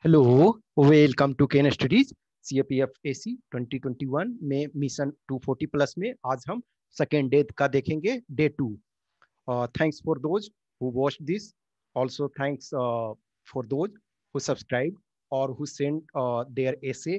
Hello, welcome to Ken Studies. CAPF AC 2021 में mission 240 plus में आज हम सेकेंड डे का देखेंगे, day 2। Thanks for those who watch this, also thanks for those who subscribe और who send their essay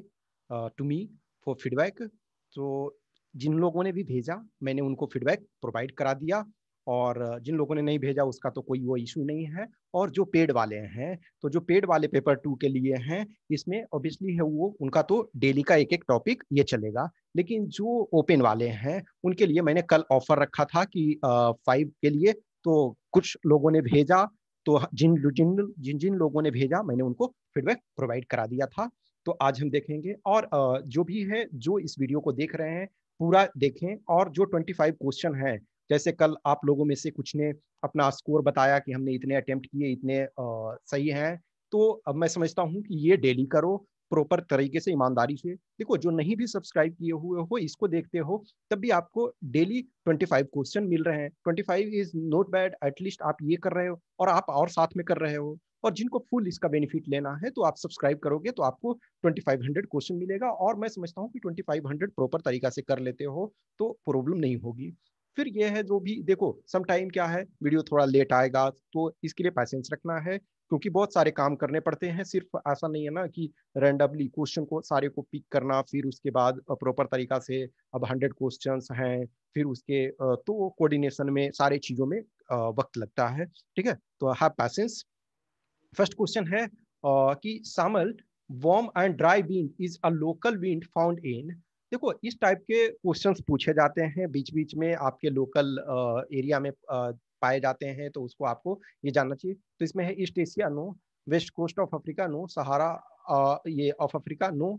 to me for feedback. तो जिन लोगों ने भी भेजा मैंने उनको फीडबैक प्रोवाइड करा दिया, और जिन लोगों ने नहीं भेजा उसका तो कोई वो इशू नहीं है। और जो पेड वाले हैं, तो जो पेड वाले पेपर 2 के लिए हैं, इसमें ऑब्वियसली है वो उनका तो डेली का एक एक टॉपिक ये चलेगा। लेकिन जो ओपन वाले हैं उनके लिए मैंने कल ऑफर रखा था कि 5 के लिए। तो कुछ लोगों ने भेजा, तो जिन जिन जिन जिन लोगों ने भेजा मैंने उनको फीडबैक प्रोवाइड करा दिया था। तो आज हम देखेंगे, और जो भी है जो इस वीडियो को देख रहे हैं पूरा देखें। और जो 25 क्वेश्चन है, जैसे कल आप लोगों में से कुछ ने अपना स्कोर बताया कि हमने इतने अटेम्प्ट किए, इतने सही हैं। तो अब मैं समझता हूँ कि ये डेली करो प्रॉपर तरीके से, ईमानदारी से। देखो, जो नहीं भी सब्सक्राइब किए हुए हो इसको देखते हो, तब भी आपको डेली 25 क्वेश्चन मिल रहे हैं। 25 इज नॉट बैड, एटलीस्ट आप ये कर रहे हो और आप और साथ में कर रहे हो। और जिनको फुल इसका बेनिफिट लेना है तो आप सब्सक्राइब करोगे तो आपको 2500 क्वेश्चन मिलेगा। और मैं समझता हूँ कि 2500 प्रॉपर तरीका से कर लेते हो तो प्रॉब्लम नहीं होगी। फिर ये है, जो भी देखो सम टाइम क्या है, वीडियो थोड़ा लेट आएगा तो इसके लिए पैसेंस रखना है, क्योंकि बहुत सारे काम करने पड़ते हैं। सिर्फ ऐसा नहीं है ना कि रैंडमली क्वेश्चन को सारे को पिक करना, फिर उसके बाद प्रॉपर तरीका से अब 100 क्वेश्चंस हैं, फिर उसके तो कोऑर्डिनेशन में सारे चीजों में वक्त लगता है। ठीक है, तो हैव पैसेंस। फर्स्ट क्वेश्चन है कि सामल warm and dry wind is a local wind found in. देखो, इस टाइप के क्वेश्चंस पूछे जाते हैं बीच बीच में, आपके लोकल एरिया में पाए जाते हैं, तो उसको आपको ये जानना चाहिए। तो इसमें है east Asia no, west coast of Africa no, Sahara ये ऑफ अफ्रीका नो,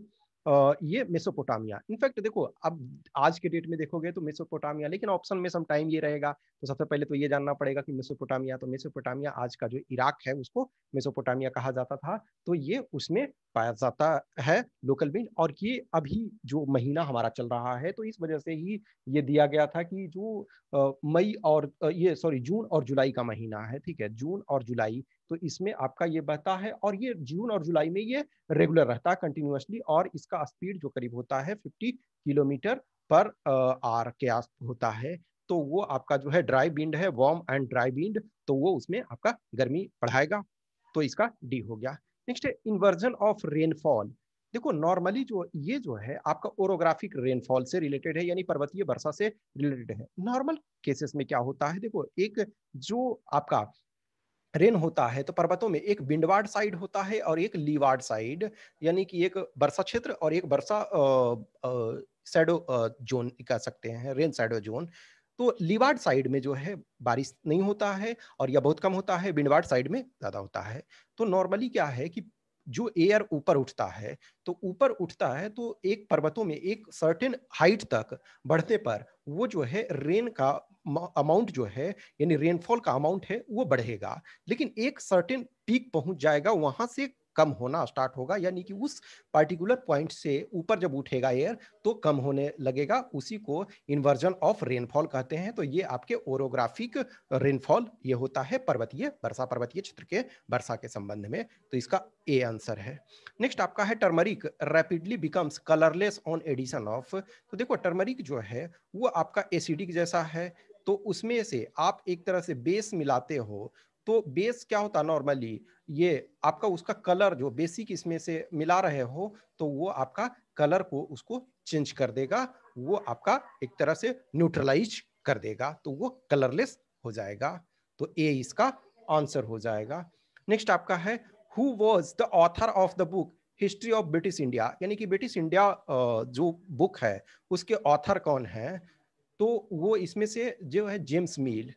ये मेसोपोटामिया। इनफैक्ट देखो, अब आज के डेट में देखोगे तो मेसोपोटामिया, लेकिन ऑप्शन में सम टाइम ये रहेगा। तो सबसे पहले तो ये जानना पड़ेगा कि मेसोपोटामिया, तो मेसोपोटामिया आज का जो इराक है उसको मेसोपोटामिया कहा जाता था। तो ये उसमें पाया जाता है लोकल विंड। और ये अभी जो महीना हमारा चल रहा है तो इस वजह से ही ये दिया गया था कि जो मई और ये सॉरी जून और जुलाई का महीना है, ठीक है, जून और जुलाई, तो इसमें आपका ये बहता है। और ये जून और जुलाई में ये रेगुलर रहता है कंटिन्यूसली, और इसका स्पीड जो करीब होता है 50 किलोमीटर पर आवर के आस होता है। तो वो आपका जो है ड्राई विंड है, वार्म एंड ड्राई विंड, तो वो उसमें आपका गर्मी बढ़ाएगा। तो इसका डी हो गया। नेक्स्ट है इन्वर्जन ऑफ रेनफॉल। देखो, नॉर्मली जो ये जो है आपका ओरोग्राफिक रेनफॉल से रिलेटेड है, यानी पर्वतीय वर्षा से रिलेटेड है। नॉर्मल केसेस में क्या होता है, देखो, एक जो आपका रेन होता है तो पर्वतों में एक विंडवार्ड साइड होता है और एक लीवार्ड साइड, यानी कि एक वर्षा क्षेत्र और एक वर्षा शैडो जोन कह सकते हैं, रेन शैडो जोन। तो लीवार्ड साइड में जो है बारिश नहीं होता है, और या बहुत कम होता है, विंडवार्ड साइड में ज्यादा होता है। तो नॉर्मली क्या है कि जो एयर ऊपर उठता है, तो ऊपर उठता है तो एक पर्वतों में एक सर्टेन हाइट तक बढ़ने पर वो जो है रेन का अमाउंट जो है, यानी रेनफॉल का अमाउंट है, वो बढ़ेगा। लेकिन एक सर्टेन पीक पहुंच जाएगा, वहां से कम होना स्टार्ट होगा, यानी कि उस पार्टिकुलर पॉइंट से ऊपर जब उठेगा एयर तो कम होने लगेगा। उसी को इन्वर्जन ऑफ रेनफॉल कहते हैं। तो ये आपके ओरोग्राफिक रेनफॉल ये होता है पर्वतीय वर्षा, पर्वतीय क्षेत्र के वर्षा के संबंध में। तो इसका ए आंसर है। नेक्स्ट आपका है turmeric rapidly becomes colourless on addition of. तो देखो, टर्मरिक जो है वो आपका एसिडिक जैसा है, तो उसमें से आप एक तरह से बेस मिलाते हो। तो बेस क्या होता है नॉर्मली, ये आपका उसका कलर जो बेसिक इसमें से मिला रहे हो, तो वो आपका कलर को उसको चेंज कर देगा, वो आपका एक तरह से न्यूट्रलाइज कर देगा, तो वो कलरलेस हो जाएगा। तो ए इसका आंसर हो जाएगा। नेक्स्ट आपका है who was the author of the book history of British India, यानी कि ब्रिटिश इंडिया जो बुक है उसके ऑथर कौन है। तो वो इसमें से जो है जेम्स मील।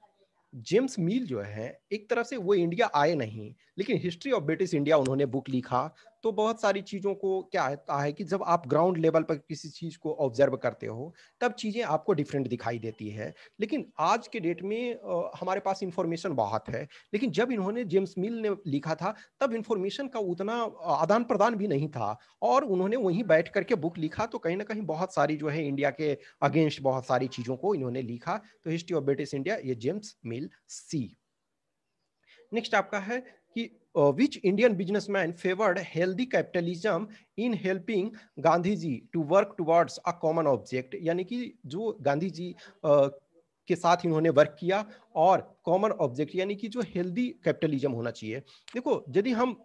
जेम्स मील जो है एक तरह से वो इंडिया आए नहीं, लेकिन हिस्ट्री ऑफ ब्रिटिश इंडिया उन्होंने बुक लिखा। तो बहुत सारी चीज़ों को क्या होता है कि जब आप ग्राउंड लेवल पर किसी चीज़ को ऑब्जर्व करते हो तब चीज़ें आपको डिफरेंट दिखाई देती है। लेकिन आज के डेट में हमारे पास इंफॉर्मेशन बहुत है, लेकिन जब इन्होंने जेम्स मिल ने लिखा था तब इंफॉर्मेशन का उतना आदान प्रदान भी नहीं था, और उन्होंने वहीं बैठ करके बुक लिखा। तो कहीं ना कहीं बहुत सारी जो है इंडिया के अगेंस्ट बहुत सारी चीज़ों को इन्होंने लिखा। तो हिस्ट्री ऑफ ब्रिटिश इंडिया ये जेम्स मिल सी। नेक्स्ट आपका है कि which Indian businessman favored healthy capitalism in helping Gandhi ji to work towards a common object, यानी कि जो गांधी जी के साथ इन्होंने वर्क किया और कॉमन ऑब्जेक्ट यानी कि जो हेल्दी कैपिटलिज्म होना चाहिए। देखो यदि हम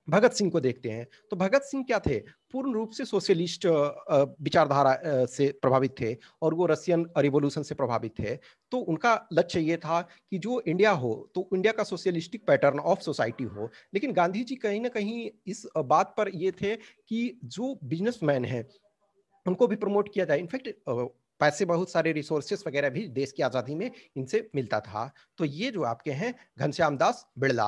भगत सिंह को देखते हैं तो भगत सिंह क्या थे, पूर्ण रूप से सोशलिस्ट विचारधारा से प्रभावित थे और वो रशियन रिवॉल्यूशन से प्रभावित थे। तो उनका लक्ष्य ये था कि जो इंडिया हो तो इंडिया का सोशलिस्टिक पैटर्न ऑफ सोसाइटी हो। लेकिन गांधी जी कहीं ना कहीं इस बात पर ये थे कि जो बिजनेसमैन है उनको भी प्रमोट किया जाए। इनफैक्ट पैसे, बहुत सारे रिसोर्सेस वगैरह भी देश की आज़ादी में इनसे मिलता था। तो ये जो आपके हैं घनश्याम दास बिड़ला,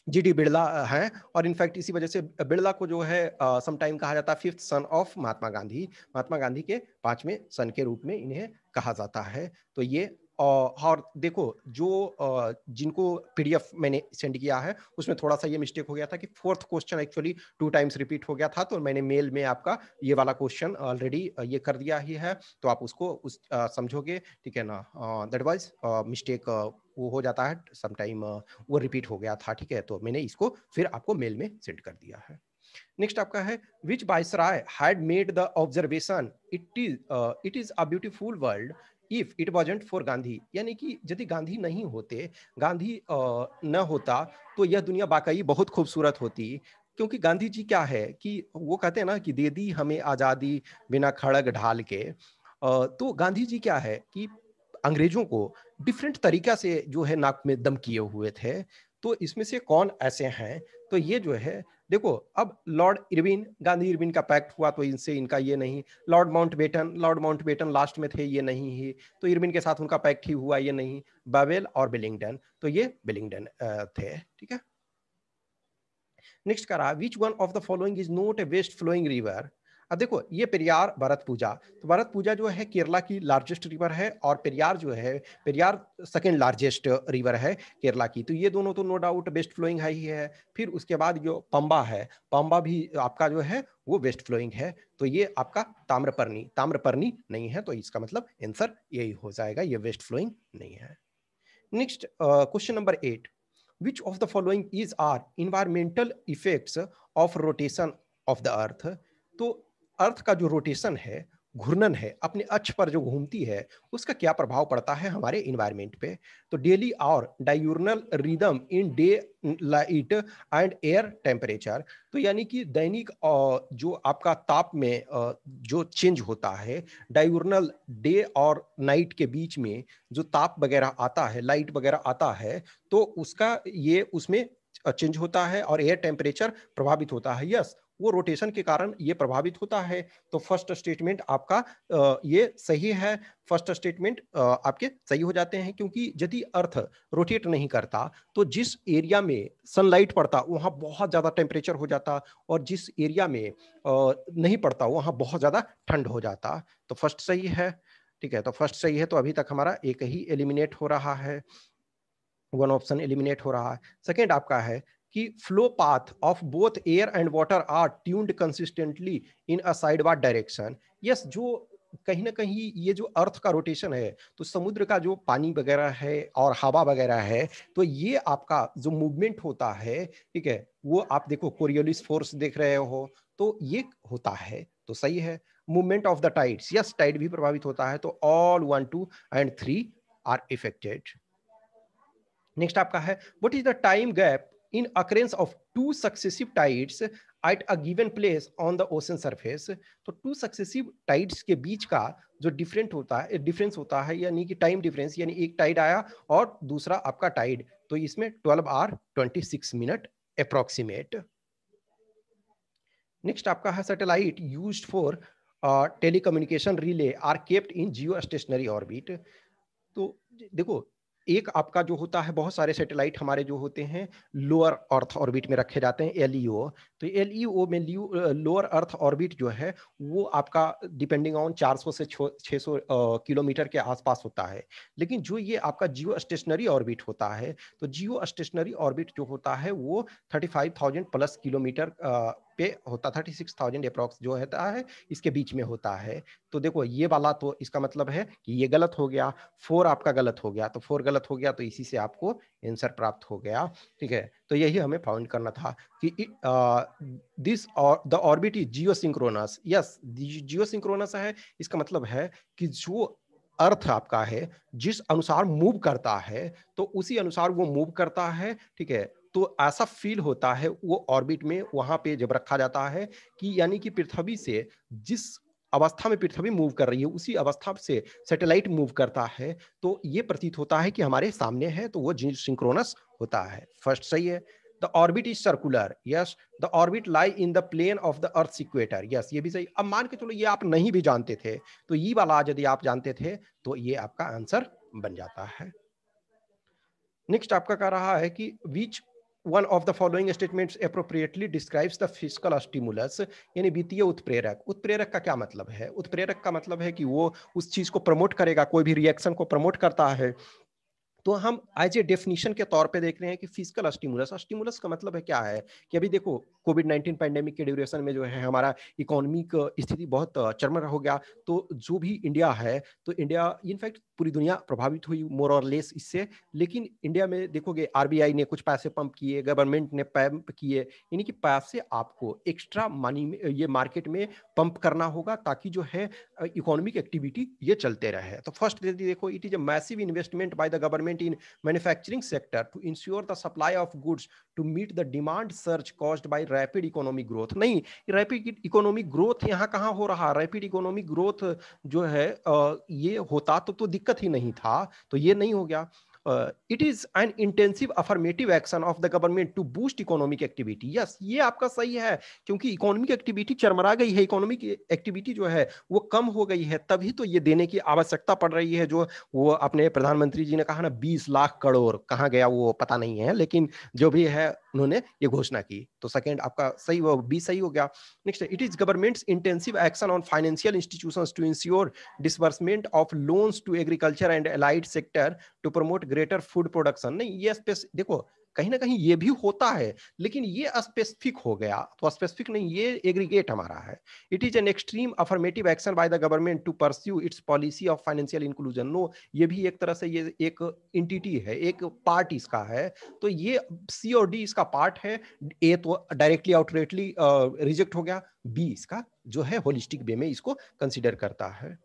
जीडी बिड़ला हैं, और इनफैक्ट इसी वजह से बिड़ला को जो है समटाइम कहा जाता है fifth son of Mahatma Gandhi, Mahatma Gandhi के पांचवें सन के रूप में इन्हें कहा जाता है। तो ये और देखो जो जिनको पीडीएफ मैंने सेंड किया है उसमें थोड़ा सा ये मिस्टेक हो गया था कि fourth question actually 2 times repeat हो गया था, तो मैंने मेल में आपका ये वाला क्वेश्चन ऑलरेडी ये कर दिया ही है, तो आप उसको समझोगे, ठीक है ना। दैट वाज मिस्टेक, वो हो जाता है समटाइम, वो रिपीट हो गया था, ठीक है। तो मैंने इसको फिर आपको मेल में सेंड कर दिया है। नेक्स्ट आपका है which viceroy had made the observation it is a beautiful world if it wasn't for Gandhi, यानी कि यदि गांधी नहीं होते, गांधी न होता तो यह दुनिया वाकई बहुत खूबसूरत होती। क्योंकि गांधी जी क्या है कि वो कहते हैं ना कि दे दी हमें आजादी बिना खड़ग ढाल के। तो गांधी जी क्या है कि अंग्रेजों को डिफरेंट तरीका से जो है नाक में दम किए हुए थे। तो इसमें से कौन ऐसे हैं, तो ये जो है देखो, अब लॉर्ड इरविन, गांधी इरविन का पैक्ट हुआ तो इनसे इनका ये नहीं। लॉर्ड माउंटबेटन लास्ट में थे, ये नहीं ही। तो इरविन के साथ उनका पैक्ट ही हुआ, ये नहीं। बावेल और बिलिंगडन, तो ये बिलिंगडन थे, ठीक है। नेक्स्ट करा which one of the following is not a west flowing river. अब देखो ये पेरियार भरत पूजा, तो भरत पूजा जो है केरला की लार्जेस्ट रिवर है, और पेरियार जो है, पेरियार सेकेंड लार्जेस्ट रिवर है केरला की। तो ये दोनों तो नो डाउट वेस्ट फ्लोइंग है ही है। फिर उसके बाद जो पंबा है, पंबा भी आपका जो है वो वेस्ट फ्लोइंग है। तो ये आपका ताम्रपर्णी, ताम्रपर्णी नहीं है, तो इसका मतलब आंसर यही हो जाएगा, ये वेस्ट फ्लोइंग नहीं है। Next question number 8, which of the following is are environmental effects of rotation of the earth। तो अर्थ का जो रोटेशन है, घूर्णन है, अपने अक्ष पर जो घूमती है, उसका क्या प्रभाव पड़ता है हमारे इन्वायरमेंट पे। तो डेली और diurnal rhythm in daylight and air temperature, तो यानी कि दैनिक जो आपका ताप में जो चेंज होता है, डायूर्नल डे और नाइट के बीच में जो ताप वगैरह आता है, लाइट वगैरह आता है, तो उसका ये उसमें चेंज होता है और एयर टेम्परेचर प्रभावित होता है। यस, वो रोटेशन के कारण ये प्रभावित होता है। तो फर्स्ट स्टेटमेंट आपका ये सही है। फर्स्ट स्टेटमेंट आपके सही हो जाते हैं, क्योंकि यदि अर्थ रोटेट नहीं करता तो जिस एरिया में सनलाइट पड़ता वहां बहुत ज्यादा टेम्परेचर हो जाता, और जिस एरिया में नहीं पड़ता वहां बहुत ज्यादा ठंड हो जाता। तो फर्स्ट सही है, ठीक है। तो फर्स्ट सही है, तो अभी तक हमारा एक ही एलिमिनेट हो रहा है, वन ऑप्शन एलिमिनेट हो रहा है। सेकेंड आपका है कि flow path of both air and water are tuned consistently in a sideward direction. Yes, जो कहीं ना कहीं ये जो अर्थ का रोटेशन है, तो समुद्र का जो पानी वगैरह है और हवा वगैरह है, तो ये आपका जो मूवमेंट होता है, ठीक है, वो आप देखो कोरियोलिस फोर्स देख रहे हो, तो ये होता है, तो सही है। Movement of the tides, yes, tide भी प्रभावित होता है, तो all 1, 2 and 3 are affected. Next आपका है what is the time gap in occurrence of two successive tides at a given place on the ocean surface. तो टू सक्सेसिव टाइड्स के बीच का जो डिफरेंस होता है, यानी कि टाइम डिफरेंस, यानी एक टाइड आया और दूसरा आपका टाइड, तो इसमें 12 आवर 26 मिनट अप्रोक्सीमेट। नेक्स्ट आपका है satellite used for telecommunication relay are kept in geostationary orbit. तो देखो, एक आपका जो होता है, बहुत सारे सैटेलाइट हमारे जो होते हैं लोअर अर्थ ऑर्बिट में रखे जाते हैं, एलईओ। तो एलईओ में लोअर अर्थ ऑर्बिट जो है वो आपका डिपेंडिंग ऑन 400 से 600 किलोमीटर के आसपास होता है। लेकिन जो ये आपका जियो स्टेशनरी ऑर्बिट होता है, तो जियो स्टेशनरी ऑर्बिट जो होता है वो 35,000 प्लस किलोमीटर पे होता, 36,000 अप्रॉक्स जो होता है इसके बीच में होता है। तो देखो ये वाला तो इसका मतलब है कि ये गलत हो गया, 4 आपका गलत हो गया, तो 4 गलत हो गया तो इसी से आपको आंसर प्राप्त हो गया। ठीक है, तो यही हमें फाउंड करना था कि दिस और the orbit is geosynchronous. Yes, geosynchronous है, इसका मतलब है कि जो अर्थ आपका है जिस अनुसार मूव करता है तो उसी अनुसार वो मूव करता है। ठीक है, तो ऐसा फील होता है वो ऑर्बिट में, वहां पे जब रखा जाता है कि यानी कि पृथ्वी से जिस अवस्था में पृथ्वी मूव कर रही है उसी अवस्था से सैटेलाइट मूव करता है, तो ये प्रतीत होता है कि हमारे सामने है, तो वो सिंक्रोनस होता है। फर्स्ट सही है। The orbit is circular. Yes, the orbit lie in the plane of the earth equator. Yes, ये भी सही। अब मान के चलो ये आप नहीं भी जानते थे, तो ये वाला यदि आप जानते थे तो ये आपका आंसर बन जाता है। नेक्स्ट आपका कह रहा है कि विच one of the following statements appropriately describes the physical stimulus, यानी वित्तीय उत्प्रेरक। उत्प्रेरक का क्या मतलब है? उत्प्रेरक का मतलब है कि वो उस चीज को प्रमोट करेगा, कोई भी रिएक्शन को प्रमोट करता है। तो हम एज ए डेफिनेशन के तौर पे देख रहे हैं कि फिजिकल स्टिमुलस, स्टिमुलस का मतलब है क्या है कि अभी देखो कोविड-19 पैंडेमिक के ड्यूरेशन में जो है हमारा इकोनॉमिक स्थिति बहुत चरमरा हो गया। तो जो भी इंडिया है, तो इंडिया इनफैक्ट पूरी दुनिया प्रभावित हुई मोर और लेस इससे। लेकिन इंडिया में देखोगे आरबीआई ने कुछ पैसे पंप किए, गवर्नमेंट ने पंप किए, यानी कि पैसे आपको एक्स्ट्रा मनी में ये मार्केट में पंप करना होगा ताकि जो है इकोनॉमिक एक्टिविटी ये चलते रहे। तो फर्स्ट यदि देखो, it is a massive investment by the government in manufacturing sector to ensure the supply of goods to meet the demand surge caused by rapid economic growth। नहीं, रैपिड इकोनॉमिक ग्रोथ यहाँ कहाँ हो रहा? Rapid economic growth जो है ये होता तो दिक्कत ही नहीं था, तो ये नहीं हो गया। It is an intensive affirmative action of the government to boost economic activity. Yes, ये आपका सही है, क्योंकि इकोनॉमिक एक्टिविटी चरमरा गई है, इकोनॉमिक एक्टिविटी जो है वो कम हो गई है, तभी तो ये देने की आवश्यकता पड़ रही है। जो वो अपने प्रधानमंत्री जी ने कहा ना 20 लाख करोड़, कहाँ गया वो पता नहीं है, लेकिन जो भी है उन्होंने ये घोषणा की। तो सेकंड आपका सही, वो बी सही हो गया। Next, it is government's intensive action on financial institutions to ensure disbursement of loans to agriculture and allied sector to promote greater food production. नहीं, ये देखो कहीं ना कहीं ये भी होता है, लेकिन ये स्पेसिफिक हो गया, तो स्पेसिफिक नहीं, ये एग्रीगेट हमारा है। It is an extreme affirmative action by the government to pursue its policy of financial inclusion. No, ये भी एक तरह से ये एक एंटिटी है, एक पार्ट इसका है, तो ये सी और डी इसका पार्ट है। ए तो डायरेक्टली आउटरेटली रिजेक्ट हो गया, बी इसका जो है होलिस्टिक वे में इसको कंसिडर करता है।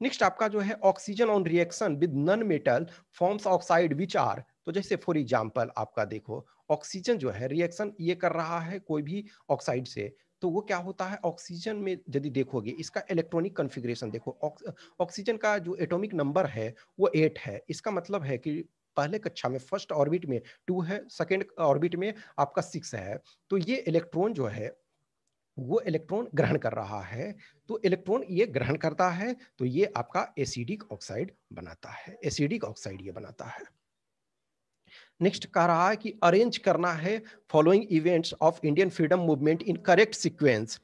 नेक्स्ट आपका जो है oxygen on reaction with non metal forms oxide which are. तो जैसे फॉर एग्जांपल आपका देखो ऑक्सीजन जो है रिएक्शन ये कर रहा है कोई भी ऑक्साइड से, तो वो क्या होता है ऑक्सीजन में यदि देखोगे इसका इलेक्ट्रॉनिक कॉन्फ़िगरेशन देखो, ऑक्सीजन का जो एटॉमिक नंबर है वो 8 है। इसका मतलब है कि पहले कक्षा में फर्स्ट ऑर्बिट में 2 है, सेकेंड ऑर्बिट में आपका 6 है। तो ये इलेक्ट्रॉन जो है वो इलेक्ट्रॉन ग्रहण कर रहा है, तो इलेक्ट्रॉन ये ग्रहण करता है, तो ये आपका एसिडिक ऑक्साइड बनाता है, एसिडिक ऑक्साइड ये बनाता है। नेक्स्ट कह रहा है कि अरेंज करना है following events of Indian freedom movement in correct sequence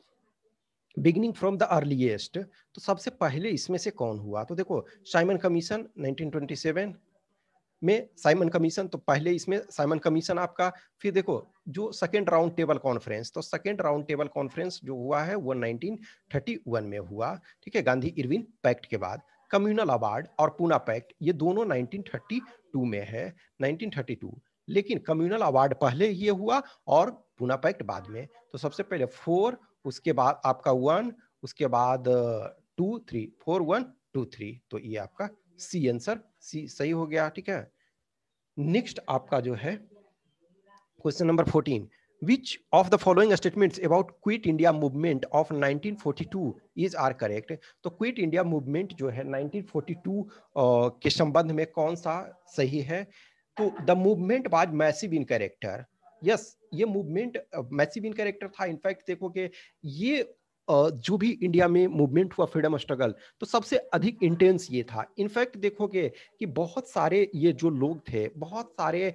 beginning from the earliest. तो सबसे पहले इसमें से कौन हुआ? तो देखो साइमन कमीशन 1927 में, साइमन कमीशन, तो पहले इसमें साइमन कमीशन आपका, फिर देखो जो सेकेंड राउंड टेबल कॉन्फ्रेंस, तो सेकेंड राउंड टेबल कॉन्फ्रेंस जो हुआ है वो 1931 में हुआ। ठीक है, गांधी इरविन पैक्ट के बाद। कम्युनल अवार्ड और पूना पैक्ट ये दोनों 1932 में है, 1932। लेकिन कम्युनल अवार्ड पहले ये हुआ और पूना पैक्ट बाद में। तो सबसे पहले 4, उसके बाद आपका 1, उसके बाद 2 3, 4 1 2 3, तो ये आपका सी आंसर, सी सही हो गया। ठीक है, नेक्स्ट आपका जो है question number 14, which of the following statements about Quit India movement of 1942 is are correct. तो क्विट इंडिया मूवमेंट जो है 1942 के संबंध में कौन सा सही है? तो the movement was massive in character. Yes, ये मूवमेंट मैसिव इन कैरेक्टर था। इनफैक्ट देखोगे ये जो भी इंडिया में मूवमेंट हुआ फ्रीडम स्ट्रगल, तो सबसे अधिक इंटेंस ये था। इनफैक्ट देखोगे कि बहुत सारे ये जो लोग थे, बहुत सारे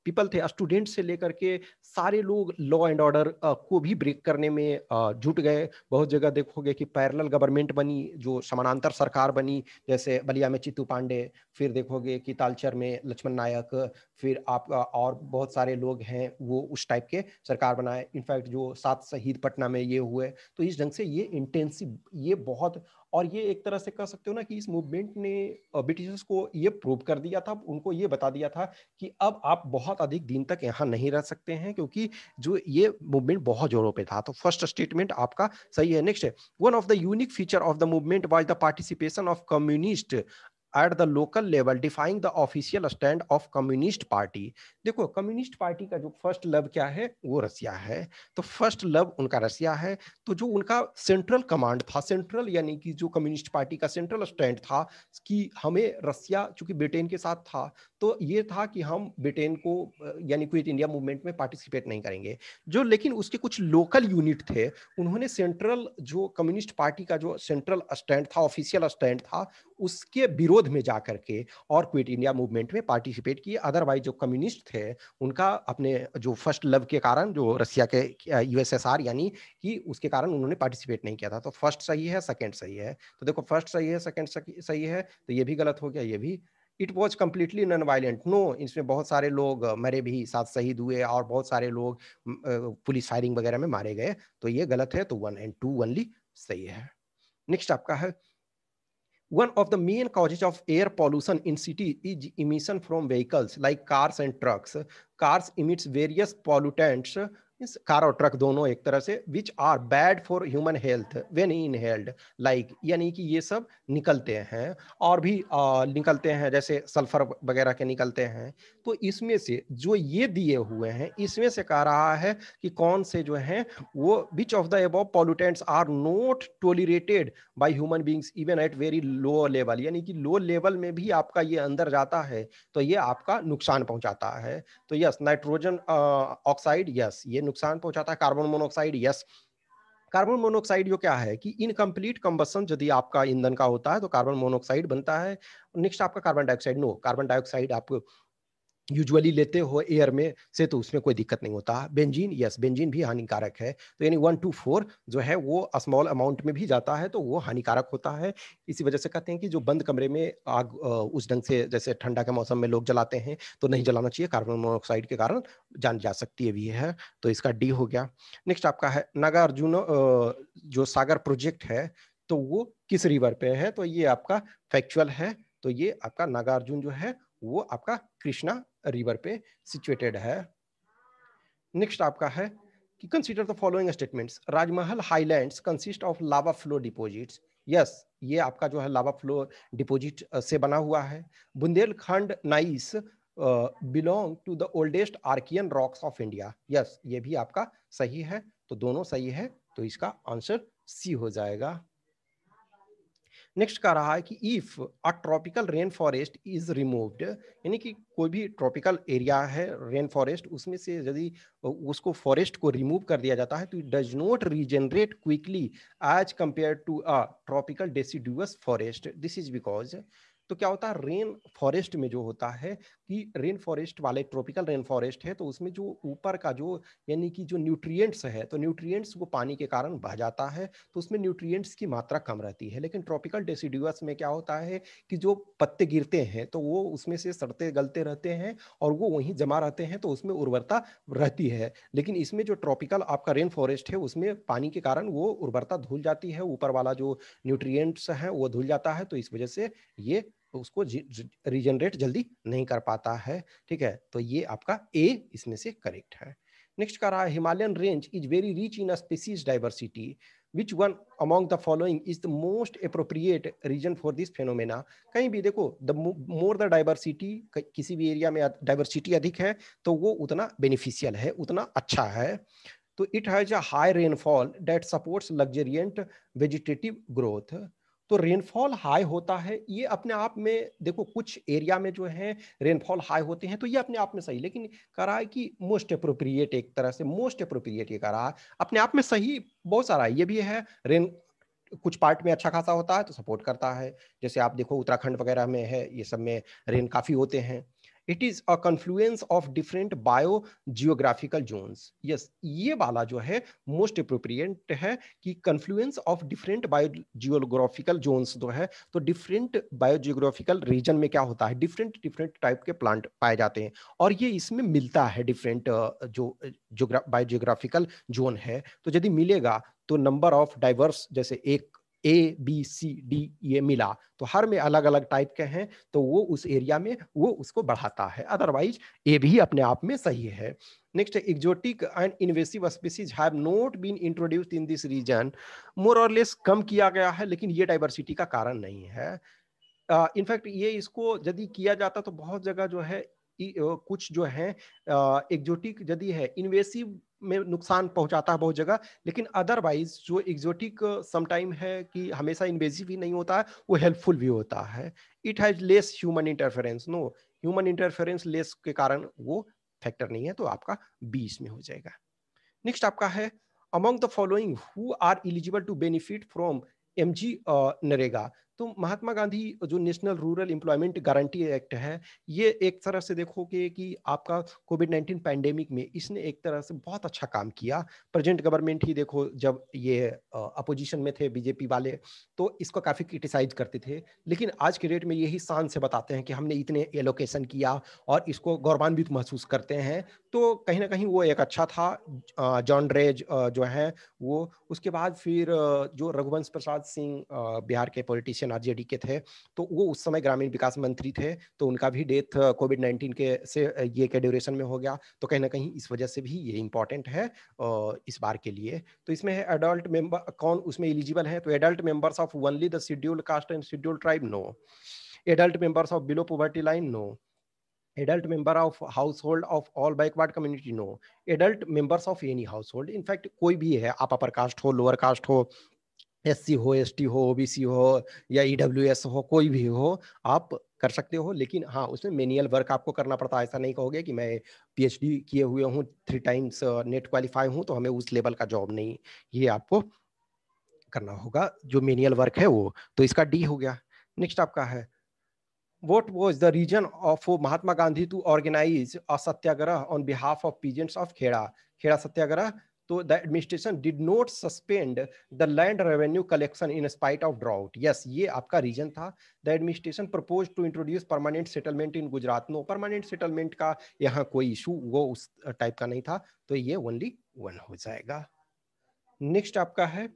पीपल थे, स्टूडेंट से लेकर के सारे लोग लॉ एंड ऑर्डर को भी ब्रेक करने में जुट गए। बहुत जगह देखोगे कि पैरेलल गवर्नमेंट बनी, जो समानांतर सरकार बनी, जैसे बलिया में चित्तू पांडे, फिर देखोगे कि तालचर में लक्ष्मण नायक, फिर आपका और बहुत सारे लोग हैं वो उस टाइप के सरकार बनाए। इनफैक्ट जो 7 शहीद पटना में ये हुए, तो इस ढंग से ये इंटेंसिव, ये बहुत, और ये एक तरह से कह सकते हो ना कि इस मूवमेंट ने ब्रिटिशर्स को ये प्रूव कर दिया था, उनको ये बता दिया था कि अब आप बहुत अधिक दिन तक यहाँ नहीं रह सकते हैं, क्योंकि जो ये मूवमेंट बहुत जोरों पे था। तो फर्स्ट स्टेटमेंट आपका सही है। नेक्स्ट है, one of the unique feature of the movement was the participation of communist at the local level, defying the official stand of communist party. देखो कम्युनिस्ट पार्टी का जो फर्स्ट लव क्या है, वो रसिया है। तो फर्स्ट लव उनका रसिया है। तो जो उनका सेंट्रल कमांड था, सेंट्रल यानी कि जो कम्युनिस्ट पार्टी का सेंट्रल स्टैंड था कि हमें रसिया, चूंकि ब्रिटेन के साथ था, तो ये था कि हम ब्रिटेन को यानी क्विट इंडिया मूवमेंट में पार्टिसिपेट नहीं करेंगे। जो लेकिन उसके कुछ लोकल यूनिट थे, उन्होंने सेंट्रल जो कम्युनिस्ट पार्टी का जो सेंट्रल स्टैंड था, ऑफिशियल स्टैंड था, उसके विरोध में जाकर के और क्विट इंडिया मूवमेंट में पार्टिसिपेट किए। अदरवाइज जो कम्युनिस्ट थे, उनका अपने जो फर्स्ट लव के कारण, जो रसिया के यूएसएसआर यानी कि उसके कारण उन्होंने पार्टिसिपेट नहीं किया था। तो फर्स्ट सही है, सेकंड सही है। तो देखो फर्स्ट सही है, सेकंड सही है, तो ये भी गलत हो गया, ये भी। It was completely non violent, no, इसमें बहुत सारे लोग मरे भी, 7 शहीद हुए और बहुत सारे लोग पुलिस फायरिंग वगैरह में मारे गए। तो ये गलत है, तो 1 एंड 2 ओनली सही है। नेक्स्ट आपका है, one of the main causes of air pollution in city is emission from vehicles like cars and trucks. Cars emits various pollutants, इस कार और ट्रक दोनों एक तरह से, which are bad for human health when inhaled, like यानी कि ये सब निकलते हैं, और भी निकलते हैं, जैसे सल्फर वगैरह के निकलते हैं। तो इसमें से जो ये दिए हुए हैं, इसमें से कह रहा है कि कौन से जो हैं वो, which of the above pollutants are not tolerated by human beings even at very low level, यानी कि लो लेवल में भी आपका ये अंदर जाता है तो ये आपका नुकसान पहुंचाता है। तो यस, नाइट्रोजन ऑक्साइड, यस ये नुकसान पहुंचाता है। Carbon monoxide, yes. Carbon monoxide जो क्या है कि इनकम्प्लीट कंबशन यदि आपका ईंधन का होता है तो कार्बन मोनोऑक्साइड बनता है। नेक्स्ट आपका carbon dioxide, no, carbon dioxide आप यूजुअली लेते हो एयर में से तो उसमें कोई दिक्कत नहीं होता। बेंजीन, यस बेंजीन भी हानिकारक है। तो यानी 1 to 4 जो है वो स्मॉल अमाउंट में भी जाता है तो वो हानिकारक होता है। इसी वजह से कहते हैं कि जो बंद कमरे में आग उस ढंग से, जैसे ठंडा के मौसम में लोग जलाते हैं, तो नहीं जलाना चाहिए, कार्बन मोनोऑक्साइड के कारण जान जा सकती है भी है। तो इसका डी हो गया। नेक्स्ट आपका है नागार्जुन जो सागर प्रोजेक्ट है तो वो किस रिवर पे है, तो ये आपका फैक्चुअल है। तो ये आपका नागार्जुन जो है वो आपका कृष्णा रिवर पे सिचुएटेड है। नेक्स्ट आपका है कि consider the following statements, Rajmahal highlands consist of lava flow deposits, yes ये आपका जो है लावा फ्लो डिपॉजिट से बना हुआ है। Bundelkhand gneiss belong to the oldest Archaean rocks of India, yes ये भी आपका सही है। तो दोनों सही है, तो इसका आंसर सी हो जाएगा। नेक्स्ट कह रहा है कि if a tropical rain forest is removed, यानी कि कोई भी ट्रॉपिकल एरिया है रेन फॉरेस्ट, उसमें से यदि उसको फॉरेस्ट को रिमूव कर दिया जाता है तो it does not regenerate quickly as compare to a tropical deciduous forest, this is because, तो क्या होता है रेन फॉरेस्ट में जो होता है कि रेन फॉरेस्ट वाले, ट्रॉपिकल रेन फॉरेस्ट है तो उसमें जो ऊपर का जो यानी कि जो न्यूट्रिएंट्स है, तो न्यूट्रिएंट्स वो पानी के कारण बह जाता है, तो उसमें न्यूट्रिएंट्स की मात्रा कम रहती है। लेकिन ट्रॉपिकल डेसिडुअस में क्या होता है कि जो पत्ते गिरते हैं तो वो उसमें से सड़ते गलते रहते हैं और वो वहीं जमा रहते हैं, तो उसमें उर्वरता रहती है। लेकिन इसमें जो ट्रॉपिकल आपका रेन फॉरेस्ट है उसमें पानी के कारण वो उर्वरता धुल जाती है, ऊपर वाला जो न्यूट्रिएंट्स है वो धुल जाता है, तो इस वजह से ये उसको रीजनरेट जल्दी नहीं कर पाता है। ठीक है, तो ये आपका ए इसमें से करेक्ट है। नेक्स्ट का रहा है Himalayan range is very rich in species diversity, which one among the following is the most appropriate region for this phenomena। कहीं भी देखो the more the diversity, किसी भी एरिया में डाइवर्सिटी अधिक है तो वो उतना बेनिफिशियल है, उतना अच्छा है। तो it has a high rainfall that supports luxuriant vegetative growth. तो रेनफॉल हाई होता है, ये अपने आप में देखो कुछ एरिया में जो है रेनफॉल हाई होते हैं तो ये अपने आप में सही, लेकिन कह रहा है कि मोस्ट अप्रोप्रिएट, एक तरह से मोस्ट अप्रोप्रिएट ये कह रहा है, अपने आप में सही बहुत सारा ये भी है। रेन कुछ पार्ट में अच्छा खासा होता है तो सपोर्ट करता है, जैसे आप देखो उत्तराखंड वगैरह में है, ये सब में रेन काफी होते हैं। It is a confluence of different bio geographical zones. Yes, ये वाला जो है मोस्ट अप्रोप्रिएट है कि confluence of different bio geographical zones जो है, तो डिफरेंट बायो जियोग्राफिकल रीजन में क्या होता है, डिफरेंट डिफरेंट टाइप के प्लांट पाए जाते हैं, और ये इसमें मिलता है डिफरेंट जो बायो जियोग्राफिकल जोन है। तो यदि मिलेगा तो नंबर ऑफ डाइवर्स, जैसे एक ABCD ये मिला, तो हर में अलग अलग टाइप के हैं, तो वो उस एरिया में वो उसको बढ़ाता है, अदरवाइज ए भी अपने आप में सही है। Next, exotic and invasive species have not been introduced in this region. More और लेस कम किया गया है, लेकिन ये डाइवर्सिटी का कारण नहीं है। इनफैक्ट ये इसको यदि किया जाता तो बहुत जगह जो है कुछ जो है एग्जोटिक यदि है इन्वेसिव में नुकसान पहुंचाता है बहुत जगह, लेकिन अदरवाइज जो एग्जोटिक समटाइम है कि हमेशा इन्वेसिव ही नहीं होता है, वो हेल्पफुल भी होता है। It has less human interference, no human interference less के कारण वो फैक्टर नहीं है, तो आपका 20 में हो जाएगा। नेक्स्ट आपका है, among the following who are eligible to benefit from MG NREGA. तो महात्मा गांधी जो national rural employment guarantee act है, ये एक तरह से देखोगे कि आपका कोविड-19 पैंडेमिक में इसने एक तरह से बहुत अच्छा काम किया। प्रेजेंट गवर्नमेंट ही देखो, जब ये अपोजिशन में थे बीजेपी वाले, तो इसको काफ़ी क्रिटिसाइज करते थे, लेकिन आज के डेट में यही शान से बताते हैं कि हमने इतने एलोकेशन किया और इसको गौरवान्वित महसूस करते हैं। तो कहीं ना कहीं वो एक अच्छा था। जॉन ड्रेज जो है वो, उसके बाद फिर जो रघुवंश प्रसाद सिंह बिहार के पॉलिटिशियन आरजेडी के थे, तो वो उस समय ग्रामीण विकास मंत्री थे, तो उनका भी डेथ कोविड-19 के से ये के ड्यूरेशन में हो गया, तो कहीं ना कहीं इस वजह से भी ये इंपॉर्टेंट है इस बार के लिए। तो इसमें है एडल्ट मेंबर कौन उसमें एलिजिबल है, तो adult members of only the scheduled caste and scheduled tribe, no. Adult members of below poverty line, no. Adult member of household of all backward community, no. Adult members of any household, in fact कोई भी है, आप upper caste हो, lower caste हो, SC हो, ST हो, OBC हो, या EWS हो, कोई भी हो, आप कर सकते हो। लेकिन हाँ, उसमें मैनुअल वर्क आपको करना पड़ता है। ऐसा नहीं कहोगे कि मैं PhD किए हुए हूँ, 3 टाइम्स नेट क्वालिफाई हूँ, तो हमें उस लेवल का जॉब नहीं, ये आपको करना होगा जो मैनुअल वर्क है वो। तो इसका D हो गया। नेक्स्ट आपका है, what was the reason of for Mahatma Gandhi to organize a satyagraha on behalf of peasants of Kheda? Kheda satyagraha. So the administration did not suspend the land revenue collection in spite of drought. Yes, ये आपका reason था। The administration proposed to introduce permanent settlement in Gujarat. No, permanent settlement का यहाँ कोई issue वो उस type का नहीं था, तो ये ओनली 1 हो जाएगा। नेक्स्ट आपका है,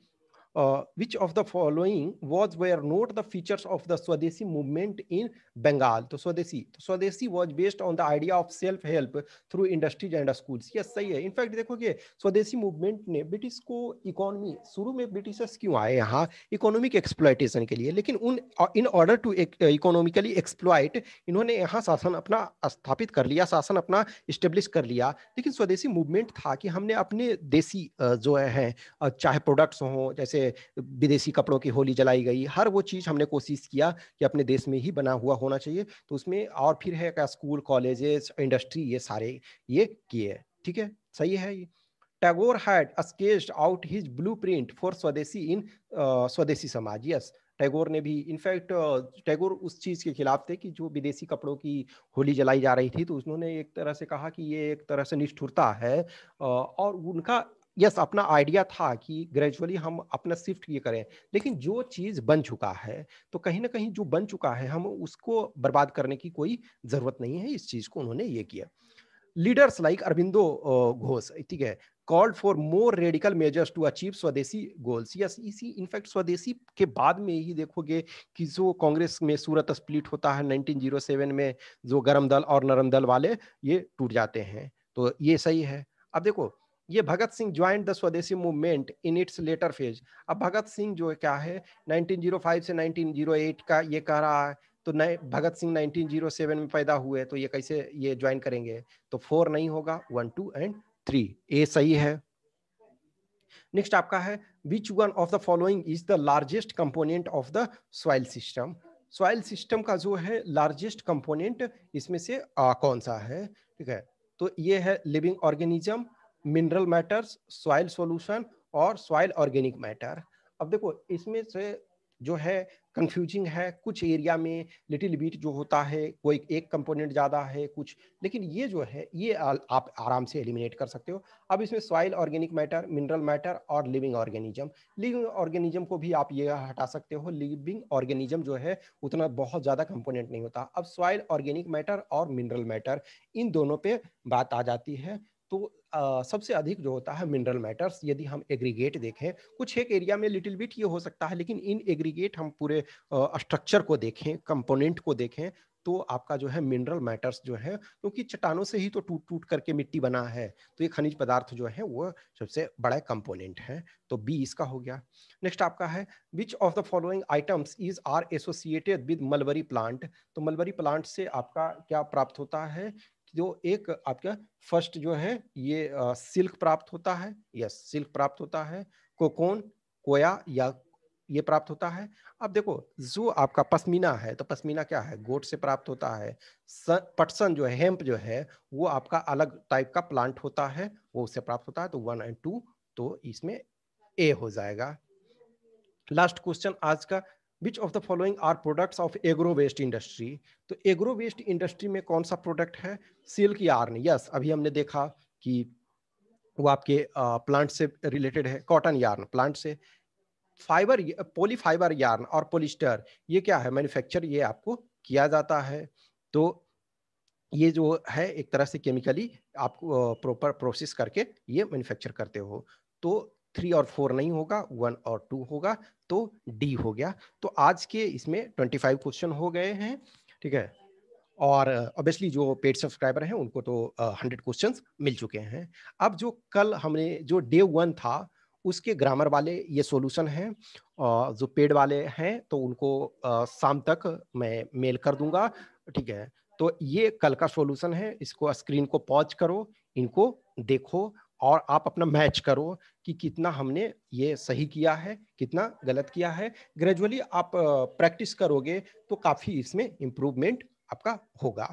which of the following was were not the features of the Swadeshi movement in Bengal? तो स्वदेशी was based on the idea of self help through industries and schools. yes, सही है। इनफैक्ट देखोगे स्वदेशी मूवमेंट ने British को economy, शुरू में ब्रिटिशर्स क्यों आए यहाँ, इकोनॉमिक एक्सप्लॉयटेशन के लिए, लेकिन उन in order to economically exploit इन्होंने यहाँ शासन अपना स्थापित कर लिया, शासन अपना इस्टेब्लिश कर लिया। लेकिन स्वदेशी मूवमेंट था कि हमने अपने देसी जो है चाहे प्रोडक्ट्स हों, जैसे विदेशी कपड़ों की होली जलाई गई, हर वो चीज़ हमने कोशिश किया कि अपने देश में ही बना हुआ होना चाहिए। तो उसमें और फिर है क्या, स्कूल, कॉलेजेस, इंडस्ट्री, ये सारे ये किए। ठीक है, सही है ये। Tagore had sketched out his blueprint for स्वदेशी इन स्वदेशी समाज। यस, टैगोर ने भी, इनफैक्ट टैगोर उस चीज़ के खिलाफ थे कि जो विदेशी कपड़ों की होली जलाई जा रही थी, तो उन्होंने एक तरह से कहा कि ये एक तरह से निष्ठुरता है। और उनका यस अपना आइडिया था कि ग्रेजुअली हम अपना शिफ्ट ये करें, लेकिन जो चीज़ बन चुका है, तो कहीं ना कहीं जो बन चुका है हम उसको बर्बाद करने की कोई ज़रूरत नहीं है। इस चीज़ को उन्होंने ये किया। लीडर्स लाइक अरबिंदो घोष, ठीक है, called for more radical measures to achieve swadeshi goals. Yes, इसी इनफैक्ट स्वदेशी के बाद में ही देखोगे कि जो कांग्रेस में सूरत स्प्लिट होता है 1907 में, जो गरम दल और नरम दल वाले ये टूट जाते हैं, तो ये सही है। अब देखो, ये भगत सिंह ज्वाइंट द स्वदेशी movement in its later phase. अब भगत सिंह जो क्या है 1905 से 1908 का ये कह रहा है, तो नए भगत सिंह 1907 में पैदा हुए, तो ये कैसे ये ज्वाइन करेंगे, तो 4 नहीं होगा, 1, 2 एंड 3, ए सही है। नेक्स्ट आपका है, विच one of the following is the largest component of the soil system. Soil system का जो है लार्जेस्ट कंपोनेंट इसमें से कौन सा है, ठीक है, तो ये है living organism, mineral matters, soil solution और सॉइल ऑर्गेनिक मैटर। अब देखो इसमें से जो है कंफ्यूजिंग है, कुछ एरिया में लिटिल बिट जो होता है कोई एक कंपोनेंट ज़्यादा है कुछ, लेकिन ये जो है ये आप आराम से एलिमिनेट कर सकते हो। अब इसमें soil organic matter, mineral matter और लिविंग ऑर्गेनिज्म। लिविंग ऑर्गेनिज्म को भी आप ये हटा सकते हो, लिविंग ऑर्गेनिज्म जो है उतना बहुत ज़्यादा कंपोनेंट नहीं होता। अब सॉइल ऑर्गेनिक मैटर और मिनरल मैटर, इन दोनों पे बात आ जाती है। तो सबसे अधिक जो होता है मिनरल मैटर्स, यदि हम एग्रीगेट देखें, कुछ एक एरिया में लिटिल बिट ये हो सकता है, लेकिन इन एग्रीगेट हम पूरे स्ट्रक्चर को देखें, कंपोनेंट को देखें, तो आपका जो है मिनरल मैटर्स जो है, क्योंकि चट्टानों से ही तो टूट टूट करके मिट्टी बना है, तो ये खनिज पदार्थ जो है वो सबसे बड़ा कंपोनेंट है। तो बी इसका हो गया। नेक्स्ट आपका है which of the following items is are associated with mulberry plant. तो मलबरी प्लांट से आपका क्या प्राप्त होता है, जो एक आपका फर्स्ट जो है ये सिल्क प्राप्त होता है, यस सिल्क प्राप्त होता है, कोकोन, कोया या ये प्राप्त होता है। अब देखो जो आपका पश्मीना है, तो पश्मीना क्या है, गोट से प्राप्त होता है। पटसन जो है, हेम्प जो है, वो आपका अलग टाइप का प्लांट होता है, वो उससे प्राप्त होता है। तो 1 और 2 तो इसमें ए हो जाएगा। लास्ट क्वेश्चन आज का, which of the following are products of agro waste industry. तो एग्रो वेस्ट इंडस्ट्री में कौन सा प्रोडक्ट है, सिल्क यार्न, यस अभी हमने देखा कि वो आपके प्लांट से रिलेटेड है। कॉटन यार्न प्लांट से, फाइबर पॉली फाइबर यार्न और पॉलिस्टर ये क्या है, मैन्युफैक्चर ये आपको किया जाता है। तो ये जो है एक तरह से केमिकली आप प्रॉपर प्रोसेस करके ये मैन्युफैक्चर करते हो। तो 3 और 4 नहीं होगा, 1 और 2 होगा, तो डी हो गया। तो आज के इसमें 25 क्वेश्चन हो गए हैं, ठीक है। और ऑब्वियसली जो पेड सब्सक्राइबर हैं उनको तो 100 क्वेश्चंस मिल चुके हैं। अब जो कल हमने जो डे 1 था उसके ग्रामर वाले ये सॉल्यूशन हैं, जो पेड वाले हैं तो उनको शाम तक मैं मेल कर दूंगा, ठीक है। तो ये कल का सॉल्यूशन है, इसको स्क्रीन को पॉज करो, इनको देखो और आप अपना मैच करो कि कितना हमने ये सही किया है, कितना गलत किया है। ग्रेजुअली आप प्रैक्टिस करोगे तो काफ़ी इसमें इम्प्रूवमेंट आपका होगा।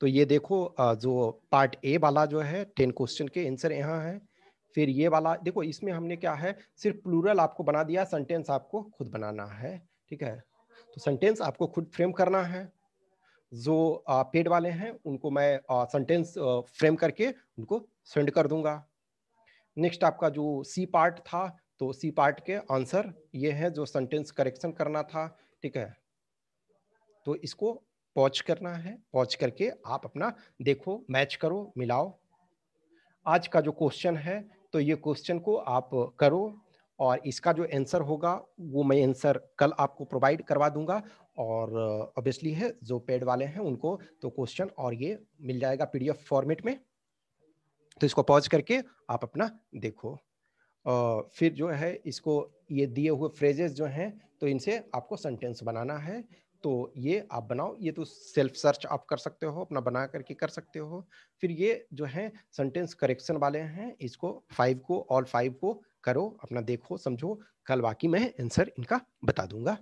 तो ये देखो जो पार्ट ए वाला जो है 10 क्वेश्चन के आंसर यहाँ है। फिर ये वाला देखो, इसमें हमने क्या है सिर्फ प्लूरल आपको बना दिया, सेंटेंस आपको खुद बनाना है, ठीक है। तो सेंटेंस आपको खुद फ्रेम करना है। जो पेड वाले हैं उनको मैं सेंटेंस फ्रेम करके उनको सेंड कर दूंगा। नेक्स्ट आपका जो सी पार्ट था, तो सी पार्ट के आंसर ये है जो सेंटेंस करेक्शन करना था, ठीक है। तो इसको पॉज करना है, पॉज करके आप अपना देखो, मैच करो, मिलाओ। आज का जो क्वेश्चन है तो ये क्वेश्चन को आप करो और इसका जो आंसर होगा वो मैं आंसर कल आपको प्रोवाइड करवा दूंगा। और ऑब्वियसली है जो पेड वाले हैं उनको तो क्वेश्चन और ये मिल जाएगा पीडीएफ फॉर्मेट में। तो इसको पॉज करके आप अपना देखो। फिर जो है इसको ये दिए हुए फ्रेजेस जो हैं तो इनसे आपको सेंटेंस बनाना है। तो ये आप बनाओ, ये तो सेल्फ सर्च आप कर सकते हो, अपना बना करके कर सकते हो। फिर ये जो है सेंटेंस करेक्शन वाले हैं, इसको 5 को ऑल 5 को करो, अपना देखो समझो, कल बाकी मैं आंसर इनका बता दूंगा।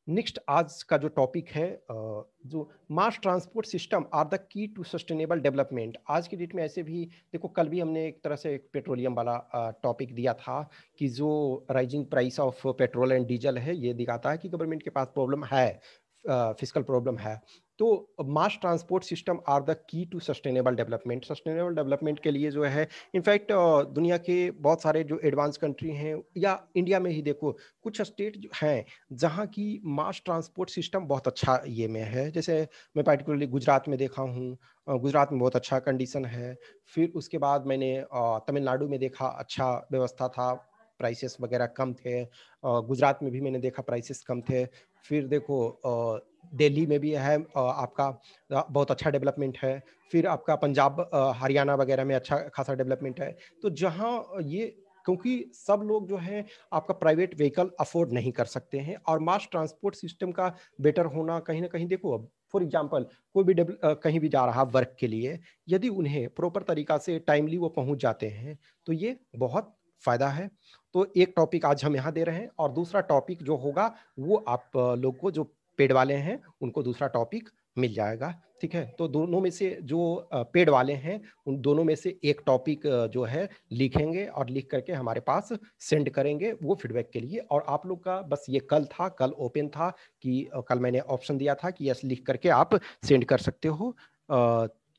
नेक्स्ट आज का जो टॉपिक है जो mass transport system are the key to sustainable development. आज की डेट में ऐसे भी देखो, कल भी हमने एक तरह से एक पेट्रोलियम वाला टॉपिक दिया था कि जो rising price of petrol and diesel है ये दिखाता है कि गवर्नमेंट के पास प्रॉब्लम है, फिजिकल प्रॉब्लम है। तो mass transport system are the key to sustainable development. Sustainable development के लिए जो है इनफैक्ट दुनिया के बहुत सारे जो एडवांस कंट्री हैं या इंडिया में ही देखो कुछ स्टेट हैं जहाँ की मास ट्रांसपोर्ट सिस्टम बहुत अच्छा ये में है। जैसे मैं पार्टिकुलरली गुजरात में देखा हूँ, गुजरात में बहुत अच्छा कंडीशन है। फिर उसके बाद मैंने तमिलनाडु में देखा, अच्छा व्यवस्था था, प्राइसेस वगैरह कम थे। गुजरात में भी मैंने देखा प्राइसेस कम थे। फिर देखो दिल्ली में भी है आपका बहुत अच्छा डेवलपमेंट है। फिर आपका पंजाब हरियाणा वगैरह में अच्छा खासा डेवलपमेंट है। तो जहाँ ये, क्योंकि सब लोग जो है आपका प्राइवेट व्हीकल अफोर्ड नहीं कर सकते हैं और मास ट्रांसपोर्ट सिस्टम का बेटर होना कहीं ना कहीं, देखो अब फॉर एग्जांपल कोई भी कहीं भी जा रहा वर्क के लिए, यदि उन्हें प्रॉपर तरीका से टाइमली वो पहुंच जाते हैं तो ये बहुत फायदा है। तो एक टॉपिक आज हम यहाँ दे रहे हैं और दूसरा टॉपिक जो होगा वो आप लोग को जो पेड वाले हैं उनको दूसरा टॉपिक मिल जाएगा। ठीक है, तो दोनों में से जो पेड वाले हैं उन दोनों में से एक टॉपिक जो है लिखेंगे और लिख करके हमारे पास सेंड करेंगे वो फीडबैक के लिए। और आप लोग का बस ये कल था, कल ओपन था कि कल मैंने ऑप्शन दिया था कि यस लिख करके आप सेंड कर सकते हो।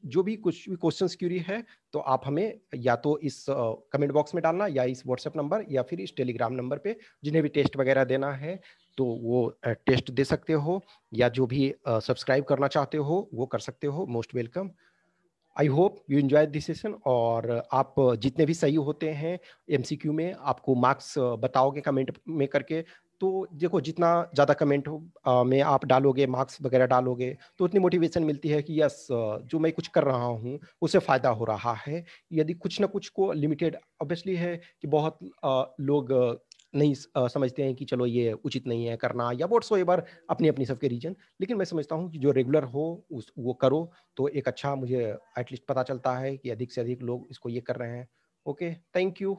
जो भी कुछ भी क्वेश्चंस क्यूरी है तो आप हमें या तो इस कमेंट बॉक्स में डालना या इस व्हाट्सएप नंबर या फिर इस टेलीग्राम नंबर पे, जिन्हें भी टेस्ट वगैरह देना है तो वो टेस्ट दे सकते हो, या जो भी सब्सक्राइब करना चाहते हो वो कर सकते हो। Most welcome. I hope you enjoy this session. और आप जितने भी सही होते हैं एमसीक्यू में आपको मार्क्स बताओगे कमेंट में करके। तो देखो जितना ज़्यादा कमेंट में आप डालोगे, मार्क्स वगैरह डालोगे, तो उतनी मोटिवेशन मिलती है कि यस जो मैं कुछ कर रहा हूँ उससे फ़ायदा हो रहा है। यदि कुछ ना कुछ को लिमिटेड ऑब्वियसली है कि बहुत लोग नहीं समझते हैं कि चलो ये उचित नहीं है करना, या व्हाट्सएवर अपनी अपनी सबके रीजन। लेकिन मैं समझता हूँ कि जो रेगुलर हो उस वो करो तो एक अच्छा मुझे एटलीस्ट पता चलता है कि अधिक से अधिक लोग इसको ये कर रहे हैं। Okay, thank you.